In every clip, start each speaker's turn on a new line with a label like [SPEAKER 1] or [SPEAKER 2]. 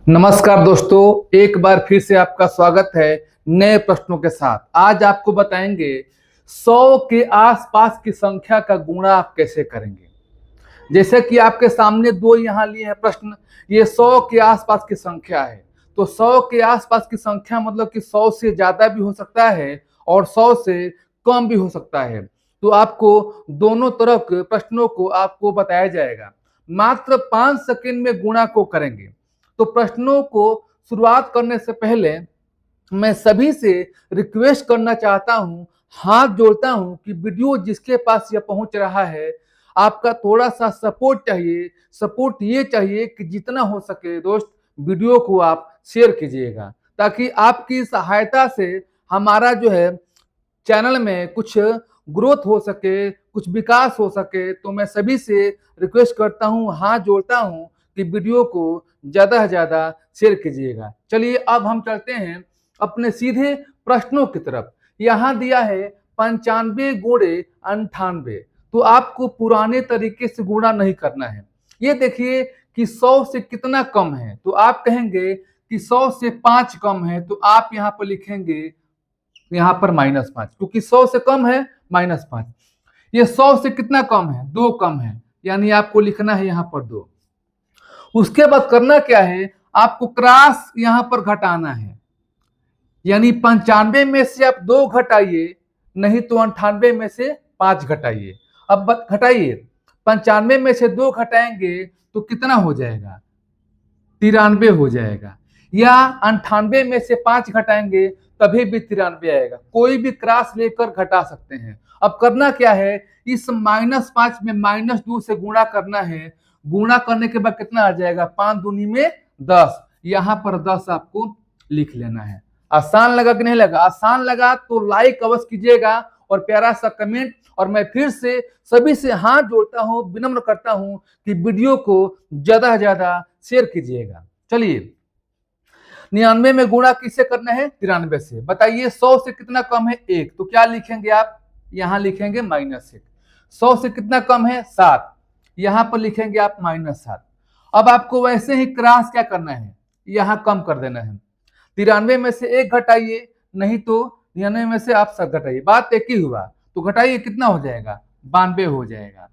[SPEAKER 1] नमस्कार दोस्तों, एक बार फिर से आपका स्वागत है नए प्रश्नों के साथ। आज आपको बताएंगे 100 के आसपास की संख्या का गुणा आप कैसे करेंगे। जैसे कि आपके सामने दो यहाँ लिए हैं प्रश्न। ये 100 के आसपास की संख्या है, तो 100 के आसपास की संख्या मतलब कि 100 से ज्यादा भी हो सकता है और 100 से कम भी हो सकता है। तो आपको दोनों तरफ के प्रश्नों को आपको बताया जाएगा। मात्र 5 सेकंड में गुणा को करेंगे। तो प्रश्नों को शुरुआत करने से पहले मैं सभी से रिक्वेस्ट करना चाहता हूं, हाथ जोड़ता हूं कि वीडियो जिसके पास यह पहुंच रहा है, आपका थोड़ा सा सपोर्ट चाहिए। सपोर्ट ये चाहिए कि जितना हो सके दोस्त वीडियो को आप शेयर कीजिएगा, ताकि आपकी सहायता से हमारा जो है चैनल में कुछ ग्रोथ हो सके, कुछ विकास हो सके। तो मैं सभी से रिक्वेस्ट करता हूं, हाथ जोड़ता हूं कि वीडियो को ज्यादा से ज्यादा शेयर कीजिएगा। चलिए अब हम चलते हैं अपने सीधे प्रश्नों की तरफ। यहाँ दिया है 95 गुणे 98। तो आपको पुराने तरीके से गुणा नहीं करना है। ये देखिए कि 100 से कितना कम है, तो आप कहेंगे कि 100 से 5 कम है, तो आप यहाँ पर लिखेंगे यहाँ पर -5, क्योंकि 100 से कम है -5। ये 100 से कितना कम है, 2 कम है, यानी आपको लिखना है यहाँ पर 2। उसके बाद करना क्या है, आपको क्रॉस यहां पर घटाना है, यानी 95 में से आप 2 घटाइए, नहीं तो 98 में से 5 घटाइए। अब घटाइए, 95 में से 2 घटाएंगे तो कितना हो जाएगा, 93 हो जाएगा। या 98 में से 5 घटाएंगे तभी भी 93 आएगा। कोई भी क्रॉस लेकर घटा सकते हैं। अब करना क्या है, इस -5 में -2 से गुणा करना है। गुणा करने के बाद कितना आ जाएगा, 5 दूनी में 10। यहाँ पर 10 आपको लिख लेना है। आसान लगा कि नहीं लगा? आसान लगा तो लाइक अवश्य कीजिएगा और प्यारा सा कमेंट। और मैं फिर से सभी से हाथ जोड़ता हूं, विनम्र करता हूं कि वीडियो को ज्यादा से ज्यादा शेयर कीजिएगा। चलिए, 99 में गुणा किससे करना है, 93 से। बताइए 100 से कितना कम है, 1, तो क्या लिखेंगे आप, यहां लिखेंगे -1। 100 से कितना कम है, 7, यहां पर लिखेंगे आप -7। अब आपको वैसे ही क्रॉस क्या करना है, यहां कम कर देना है। 93 में से 1 घटाइए, नहीं तो 99 में से आप 7 घटाइए। बात एक ही हुआ, तो घटाइए, कितना हो जाएगा, 92 हो जाएगा।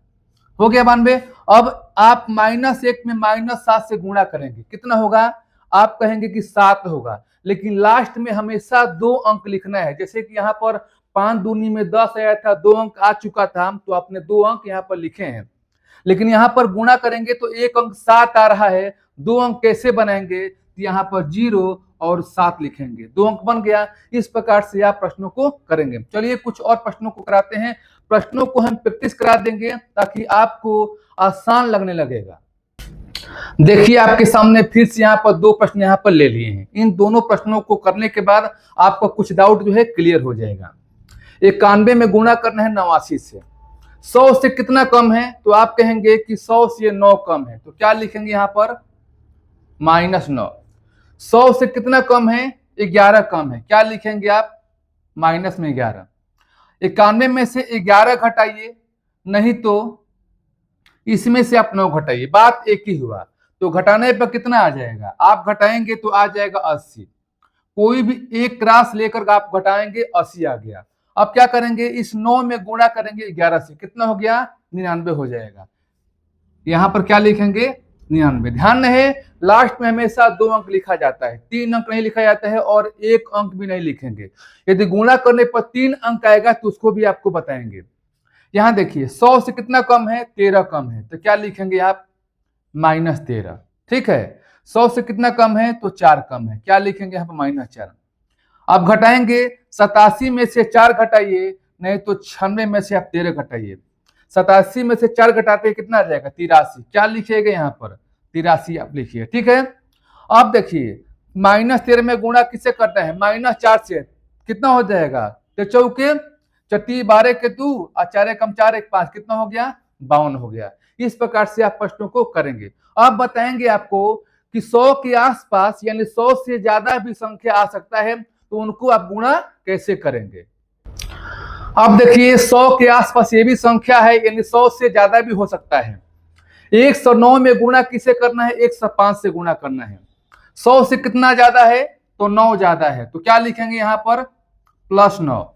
[SPEAKER 1] हो गया 92। अब आप -1 में -7 से गुणा करेंगे, कितना होगा, आप कहेंगे कि 7 होगा। लेकिन लास्ट में हमेशा 2 अंक लिखना है। जैसे कि यहाँ पर 5 दूनी में 10 आया था, 2 अंक आ चुका था, तो आपने 2 अंक यहाँ पर लिखे हैं। लेकिन यहाँ पर गुणा करेंगे तो 1 अंक 7 आ रहा है। 2 अंक कैसे बनाएंगे, तो यहाँ पर 0 और 7 लिखेंगे, 2 अंक बन गया। इस प्रकार से आप प्रश्नों को करेंगे। चलिए कुछ और प्रश्नों को कराते हैं। प्रश्नों को हम प्रैक्टिस करा देंगे ताकि आपको आसान लगने लगेगा। देखिए आपके सामने फिर से यहाँ पर 2 प्रश्न यहाँ पर ले लिए हैं। इन दोनों प्रश्नों को करने के बाद आपका कुछ डाउट जो है क्लियर हो जाएगा। 91 में गुणा करना है 89 से। 100 से कितना कम है, तो आप कहेंगे कि 100 से 9 कम है, तो क्या लिखेंगे यहाँ पर -9। 100 से कितना कम है, 11 कम है, क्या लिखेंगे आप -11। 91 में से 11 घटाइए, नहीं तो इसमें से आप 9 घटाइए। बात एक ही हुआ, तो घटाने पर कितना आ जाएगा, आप घटाएंगे तो आ जाएगा 80। कोई भी एक क्रॉस लेकर आप घटाएंगे, 80 आ गया। अब क्या करेंगे, इस 9 में गुणा करेंगे 11 से, कितना हो गया, 99 हो जाएगा। यहां पर क्या लिखेंगे, 99। ध्यान रहे, लास्ट में हमेशा 2 अंक लिखा जाता है, 3 अंक नहीं लिखा जाता है, और 1 अंक भी नहीं लिखेंगे। यदि गुणा करने पर 3 अंक आएगा तो उसको भी आपको बताएंगे। यहां देखिए 100 से कितना कम है, 13 कम है, तो क्या लिखेंगे आप -13। ठीक है, 100 से कितना कम है, तो 4 कम है, क्या लिखेंगे यहाँ पर -4। आप घटाएंगे, 87 में से 4 घटाइए, नहीं तो 96 में से आप 13 घटाइए। 87 में से 4 घटाते हैं, कितना आ जाएगा, 83। क्या लिखिएगा यहाँ पर, 83 आप लिखिए। ठीक है, अब देखिए -13 में गुणा किससे करता है, -4 से, कितना हो जाएगा, तो चौके 4 12 के 2 और 4 कम 4 1 5, कितना हो गया, 52 हो गया। इस प्रकार से आप प्रश्नों को करेंगे। अब बताएंगे आपको कि 100 के आसपास यानी 100 से ज्यादा भी संख्या आ सकता है, तो उनको आप गुणा कैसे करेंगे। अब देखिए 100 के आसपास ये भी संख्या है, यानी 100 से ज्यादा भी हो सकता है। 109 में गुणा किसे करना है, 105 से गुणा करना है। 100 से कितना ज्यादा है तो 9 ज्यादा है, तो क्या लिखेंगे यहाँ पर +9।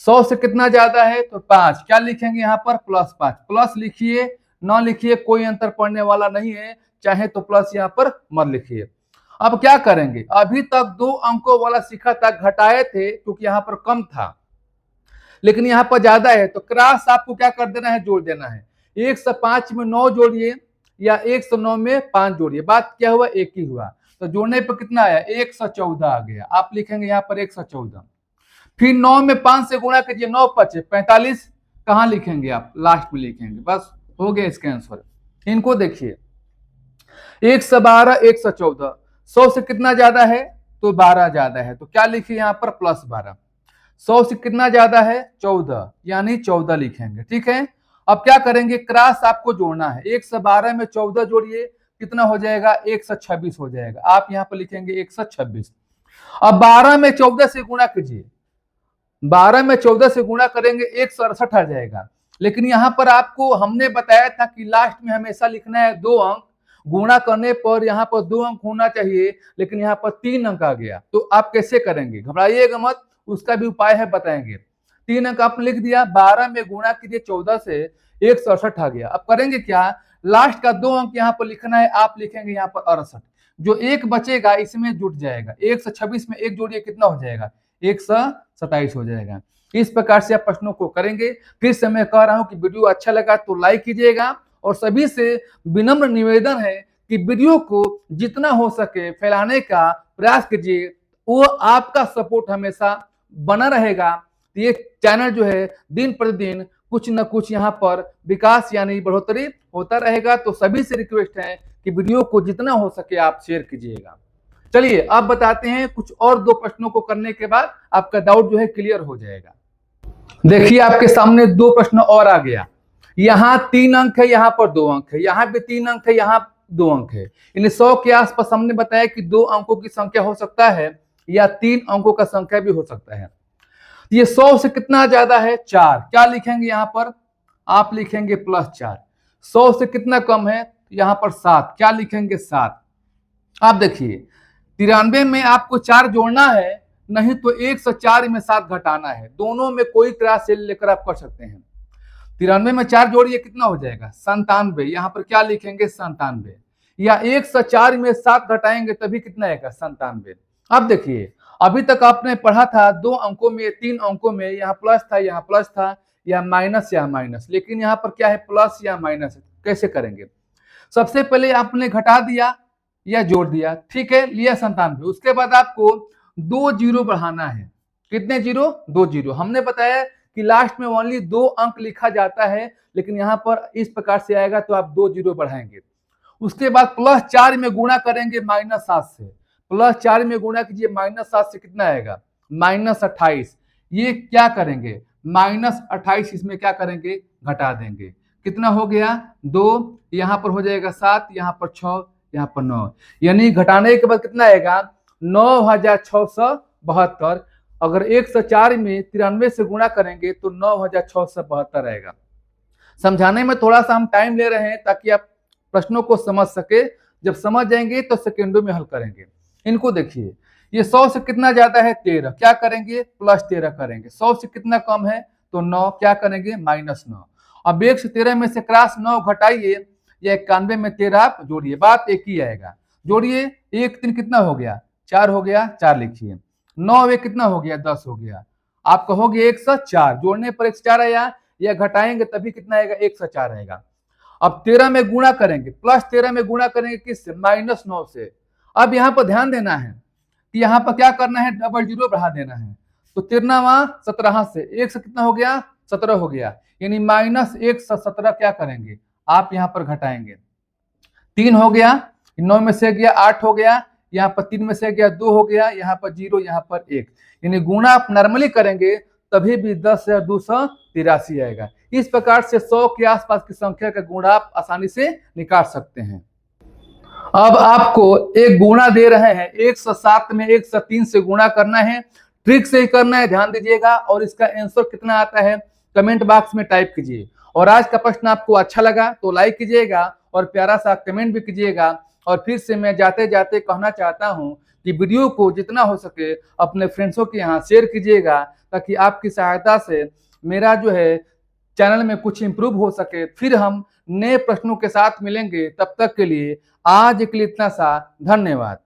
[SPEAKER 1] 100 से कितना ज्यादा है तो 5, क्या लिखेंगे यहाँ पर +5। प्लस लिखिए न लिखिए कोई अंतर पड़ने वाला नहीं है, चाहे तो प्लस यहाँ पर मत लिखिए। अब क्या करेंगे, अभी तक 2 अंकों वाला सीखा था, घटाए थे क्योंकि यहाँ पर कम था, लेकिन यहाँ पर ज्यादा है तो क्रॉस आपको क्या कर देना है, जोड़ देना है। 105 में 9 जोड़िए या 109 में 5 जोड़िए, बात क्या हुआ, एक ही हुआ। तो जोड़ने पर कितना आया, 114 आ गया। आप लिखेंगे यहाँ पर 114। फिर 9 में 5 से गुणा कीजिए, 9 5 45, कहाँ लिखेंगे आप, लास्ट में लिखेंगे, बस हो गया इसका आंसर। इनको देखिए 112 114, 100 से कितना ज्यादा है तो 12 ज्यादा है, तो क्या लिखिए यहाँ पर +12। 100 से कितना ज्यादा है 14, यानी 14 लिखेंगे, ठीक है। अब क्या करेंगे, क्रॉस आपको जोड़ना है। 112 में 14 जोड़िए, कितना हो जाएगा, 126 हो जाएगा। आप यहाँ पर लिखेंगे 126। अब 12 में 14 से गुणा कीजिए, 12 में 14 से गुणा करेंगे 168 आ जाएगा। लेकिन यहाँ पर आपको हमने बताया था कि लास्ट में हमेशा लिखना है 2 अंक, गुणा करने पर यहाँ पर 2 अंक होना चाहिए, लेकिन यहाँ पर 3 अंक आ गया। तो आप कैसे करेंगे, घबराइएगा मत, उसका भी उपाय है, बताएंगे। 3 अंक आपने लिख दिया, 12 में गुणा कीजिए 14 से, 168 आ गया। अब करेंगे क्या, लास्ट का 2 अंक यहाँ पर लिखना है, आप लिखेंगे यहाँ पर 68। जो एक बचेगा इसमें जुट जाएगा, 126 में 1 जोड़िए, कितना हो जाएगा, 127 हो जाएगा। इस प्रकार से आप प्रश्नों को करेंगे। फिर से मैं कह रहा हूं कि वीडियो अच्छा लगा तो लाइक कीजिएगा, और सभी से विनम्र निवेदन है कि वीडियो को जितना हो सके फैलाने का प्रयास कीजिए, वो आपका सपोर्ट हमेशा बना रहेगा। ये चैनल जो है दिन प्रतिदिन कुछ न कुछ यहाँ पर विकास यानी बढ़ोतरी होता रहेगा। तो सभी से रिक्वेस्ट है कि वीडियो को जितना हो सके आप शेयर कीजिएगा। चलिए अब बताते हैं, कुछ और 2 प्रश्नों को करने के बाद आपका डाउट जो है क्लियर हो जाएगा। देखिए आपके सामने 2 प्रश्न और आ गया। यहाँ 3 अंक है, यहाँ पर 2 अंक है, यहाँ भी 3 अंक है, यहाँ 2 अंक है। यानी 100 के आसपास हमने बताया कि 2 अंकों की संख्या हो सकता है या 3 अंकों का संख्या भी हो सकता है। ये 100 से कितना ज्यादा है 4, क्या लिखेंगे यहाँ पर, आप लिखेंगे +4। 100 से कितना कम है, यहाँ पर 7, क्या लिखेंगे 7। आप देखिए 93 में आपको 4 जोड़ना है, नहीं तो 104 में 7 घटाना है। दोनों में कोई क्रॉस लेकर आप कर सकते हैं। 93 में 4 जोड़िए, कितना हो जाएगा 97। यहाँ पर क्या लिखेंगे 97, या 104 में 7 घटाएंगे तभी कितना आएगा 97। अब देखिए अभी तक आपने पढ़ा था 2 अंकों में 3 अंकों में, यहाँ प्लस था यहाँ प्लस था, या माइनस या माइनस, लेकिन यहाँ पर क्या है प्लस या माइनस। कैसे करेंगे, सबसे पहले आपने घटा दिया या जोड़ दिया, ठीक है, लिया 97। उसके बाद आपको 2 जीरो बढ़ाना है, कितने जीरो, 2 जीरो। हमने बताया कि लास्ट में ओनली 2 अंक लिखा जाता है, लेकिन यहाँ पर इस प्रकार से आएगा तो आप 2 जीरो बढ़ाएंगे। उसके बाद +4 में गुणा करेंगे -7 से, +4 में गुणा कीजिए -7 से, कितना आएगा -28। ये क्या करेंगे -28, इसमें क्या करेंगे घटा देंगे, कितना हो गया 2, यहाँ पर हो जाएगा 7, यहाँ पर 6, यहाँ पर 9, यानी घटाने के बाद कितना आएगा 9672। अगर 104 में 93 से गुणा करेंगे तो 9672 आएगा। समझाने में थोड़ा सा हम टाइम ले रहे हैं ताकि आप प्रश्नों को समझ सके, जब समझ जाएंगे तो सेकेंडों में हल करेंगे। इनको देखिए, ये 100 से कितना ज्यादा है 13, क्या करेंगे +13 करेंगे। 100 से कितना कम है तो 9, क्या करेंगे -9। अब 113 में से क्रॉस 9 घटाइए, या 91 में 13 आप जोड़िए, बात एक ही आएगा। जोड़िए 1 3 कितना हो गया 4 हो गया, 4 लिखिए। 9 1 कितना हो गया 10 हो गया। आप कहोगे 104, जोड़ने पर 104 आया, या घटाएंगे तभी कितना आएगा 104 आएगा। अब 13 में गुणा करेंगे, +13 में गुणा करेंगे किससे, -9 से। अब यहाँ पर ध्यान देना है कि यहाँ पर क्या करना है, डबल जीरो बढ़ा देना है। तो 13 17 से 1 से कितना हो गया 17 हो गया, यानी -117 क्या करेंगे आप यहाँ पर घटाएंगे। 3 हो गया, 9 में से गया 8 हो गया, यहाँ पर 3 में से गया 2 हो गया, यहाँ पर 0, यहाँ पर 1, यानी गुणा आप नॉर्मली करेंगे तभी भी 10,283 आएगा। इस प्रकार से 100 के आसपास की संख्या का गुणा आप आसानी से निकाल सकते हैं। अब आपको एक गुणा दे रहे हैं, 107 में 103 से गुणा करना है, ट्रिक से ही करना है, ध्यान दीजिएगा। और इसका आंसर कितना आता है कमेंट बॉक्स में टाइप कीजिए। और आज का प्रश्न आपको अच्छा लगा तो लाइक कीजिएगा और प्यारा सा कमेंट भी कीजिएगा। और फिर से मैं जाते जाते कहना चाहता हूं कि वीडियो को जितना हो सके अपने फ्रेंड्सों के यहाँ शेयर कीजिएगा, ताकि आपकी सहायता से मेरा जो है चैनल में कुछ इंप्रूव हो सके। फिर हम नए प्रश्नों के साथ मिलेंगे, तब तक के लिए आज के लिए इतना सा। धन्यवाद।